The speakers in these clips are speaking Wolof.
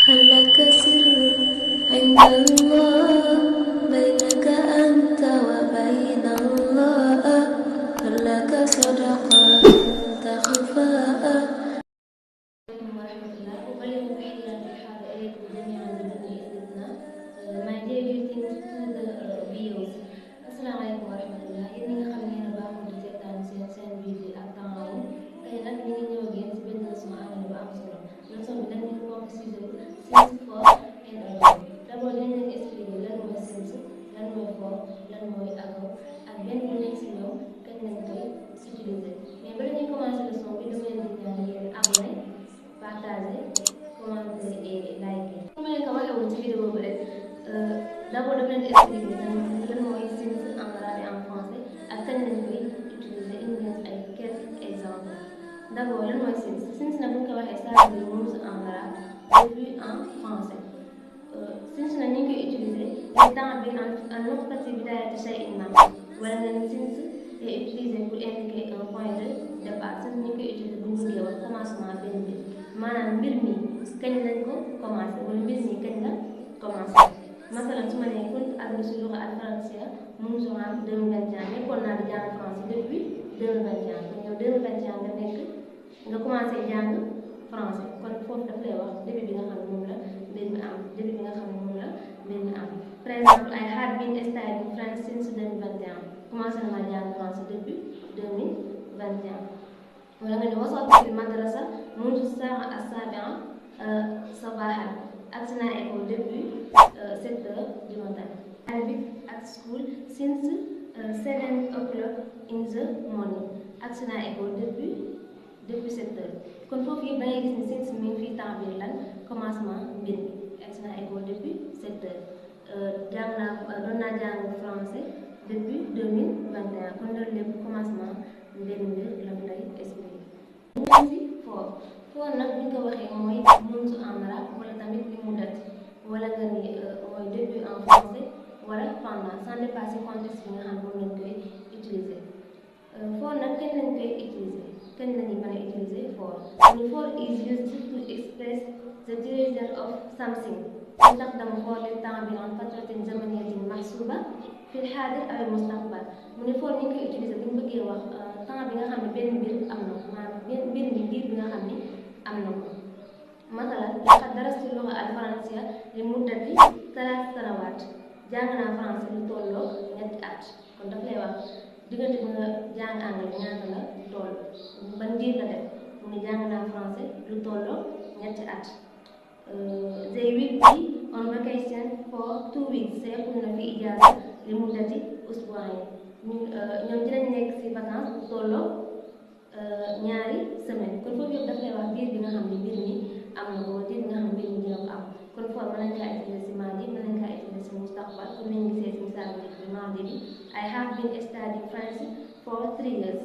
هل لك سر عند الله بينك أنت وبين الله؟ هل لك صدقات تخفاء؟ ورحمة الله وبلغ تحية الحارة إليكم جميعا بدون استثناء. My dear greetings to the viewers. Assalamu alaikum wa rahmatullah. Yéen ñi nga xam ne yéen a baaxoo di seetaan seen vidéo ak temps tey nag ñu ngi ñëw ak yéen si benn leçon anglais bu am solo. Leçon bi nag ñu ngi bokk si since for and about. D'abord dañ leen expliquer lan mooy since, lan mooy for, lan mooy about ak benn bu nekk si ñoom kañ lañ koy utiliser. Mais bala ñuy commencer leçon bi dama leen di ñaan yéen abonné, partager, commenter et liker. Comme leen ko waxee woon ci vidéo bi rek d'abord dama leen expliquer lan mooy since en arabe et en français ak kañ lañ koy utiliser indi leen ay quelques exemples. D'abord lan mooy since nag bu ñu ko waxee ça veut dire munzu en arabe depuis en français. since nag ñu ngi koy utiliser li temps bi en nuqtati bidayati shay'in ma wala nga ne since est utilisé pour indiquer un point de départ. since ñu ngi koy utiliser bu ñu bëggee wax commencement benn mbir maanaam mbir mi kañ lañ ko commencé wala mbir mi kañ la commencé. masalan su ma nee kunt adrusu luga al faransiya munzu am 2021 nekkoon naa di jàng français depuis 2021 kon yow 2021 nga nekk nga commencé jàng français kon foofu daf lay wax début bi nga xam ne moom la mbir mi am début bi nga xam ne moom la mbir mi am. par exemple I had been studying French since 2021 commencé na ma jàng français depuis 2021. wala nga ne wasaltu fil madrasa mundu saa as-sabi'a sabahan agsi naa école depuis 7 heures du matin. I been at school since 7 o'clock in the morning agsi naa école depuis 7 heures. kon foofu yëpp da ngay gis ni since mi ngi fii temps bi lan commencement mbir mi agsi naa école depuis 7 heures. doon naa jàng français depuis 2021 kon loolu lépp commencement mbir mi la mu lay expliqué. for nag bu ñu ko waxee mooy munzu en arabe wala tamit li mu dati wala nga ni mooy début en français wala pendant sans dépasser contexte bi nga xam ne moom lañ koy utiliser. for nag kañ lañ koy utiliser kañ la ñuy mën a utiliser for. for is used to express the duration of something. يستخدم for للتعبير عن فترة زمنية محسوبة في الحاضر أو المستقبل. mu ne for ñu ngi koy utiliser bu ñu bëggee wax temps bi nga xam ne benn mbir am na ko maanaam benn mbir mi diir bi nga xam ne am na ko. masalan laqad darastu luga al faransiya li muddati 3 sanawaat jàng naa français lu tolloo 3 at kon daf lay wax diggante bi nga jàng anglais ñaata la toll ban diir la def mu ne jàng naa français lu tolloo 3 at. they will be on vacation for 2 weeks sayakunu fi ijaza li muddati usbu'ayn ñoom dinañ nekk ci vacances lu tolloo ñaari semaine. kon foofu yëpp daf lay wax diir bi nga xam ne mbir mi am na ko diir bi nga xam ne mbir mi dina ko am. kon for mën nañ kaa utiliser ci maadi mën nañ kaa utiliser ci mustaqbal comme ni ñu gisee ci misaal bi maadi bi I have been studying French for 3 years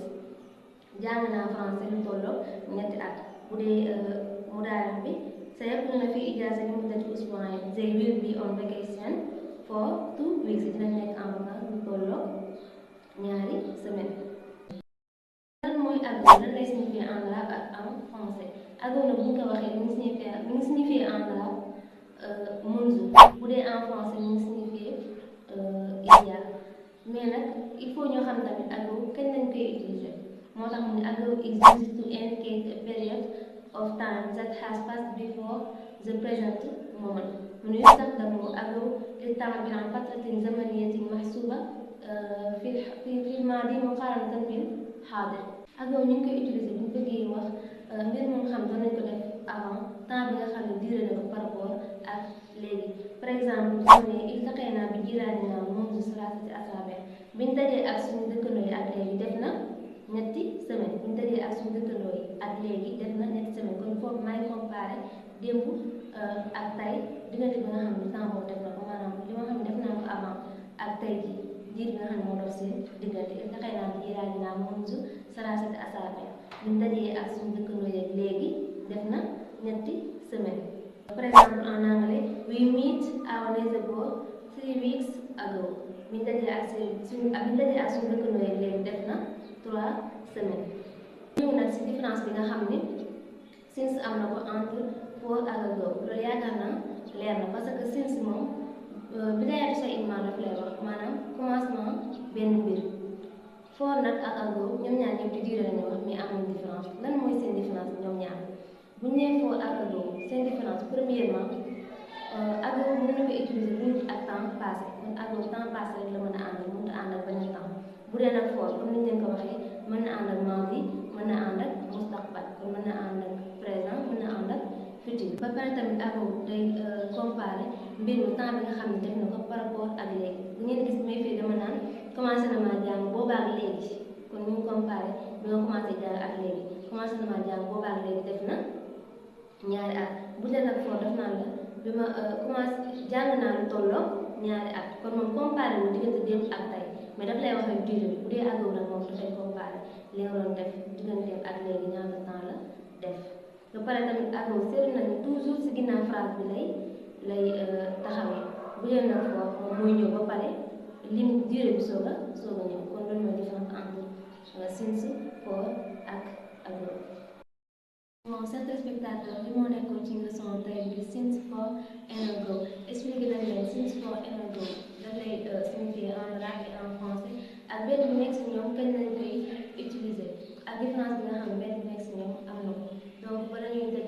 jàng naa français lu tolloo 3 at. bu dee mudaari bi sayakunu fi ijaza li muddati usbu'ayn they will be on vacation for 2 weeks dinañ nekk en vacances lu tolloo ñaari semaine. lan mooy ago lan lay signifier en arabe ak en français. ago nag bu ñu ko waxee mi ngi signifier en arabe munzu bu dee en français mi ngi signifier il mais nag il faut ñoo xam tamit ago kañ lañ koy utiliser. moo tax mu ne ago is used to indicate a period of time that has passed before the present moment. mu ne يستخدم ago للتعبير عن فترة زمنية محسوبة في الماضي مقارنة بالحاضر. ago ñu ngi koy utiliser bu ñu bëggee wax mbir moom xam doon nañ ko def avant temps bi nga xam ne duré na ko par rapport ak léegi. par exemple su ne iltaqaynaa bi jiraaninaa mundu salaasati asaabi' biñ dajee ak suñu dëkkandoo yi ak léegi def na ñetti semaine buñ dajee ak suñu dëkkandoo yi ak léegi def na ñetti semaine. kon foofu may comparé démb ak tey diggante bi nga xam ne temps boobu def na ko maanaam li nga xam ne def naa ko avant ak tey ji diir bi nga xam ne moo dox seen diggante iltaqaynaa bi jiraaninaa mundu salaasati asaabi' buñ dajee ak suñu dëkkandoo yi ak léegi def na ñetti semaine. par exemple en anglais we meet our neighbor 3 weeks ago buñ dajee ak suñu dëkkandoo yi ak léegi def na 3 semaines. ñëw nag si différence bi nga xam ne since am na ko entre for ak ago loolu yaakaar naa différence lan mooy seen différence ñoom ñaar bu ñu nee for ak ago seen différence premièrement ago mën na ko utiliser lu ak temps passé kon ago temps passé rek la mën a àndal mënut a ànd ak benn temps bu dee nag for comme ni ñu leen ko waxee mën na ànd ak maadi mën na ànd ak mustaqbal kon mën na ànd ak présent mën na ànd ak futur ba pare tamit ago day comparé mbir mi temps bi nga xam ne def na ko par rapport ak léegi bu ngeen gis may fii dama naan commencé na maa jàng boobaak léegi kon ñu comparé bi nga commencé jàng ak léegi commencé na maa jàng boobaak léegi def na ñaari at bu dee nag foo def naan la bi ma commencé jàng naa lu tolloo ñaari at kon moom comparé wu diggante démb ak tey mais daf lay wax rek durée bi bu dee ago nag moom dafay comparé li nga doon def diggante ak léegi ñaata temps la def ba pare tamit ago seetlu nañu toujours si ginnaaw phrase bi lay taxawee bu dee nag foo moom mooy ñëw ba pare lim durée bi soog a ñëw kon loolu mooy différence entre since for ak ago. Bon, chers téléspectateurs li moo nekkoon ci leçon tey bi since for and ago expliqué nañ leen since for and ago daf lay signifier en arabe et en français ak benn bu nekk si ñoom kañ lañ koy utiliser ak différence bi nga xam ne benn bu nekk si ñoom am na ko donc bala ñuy tëj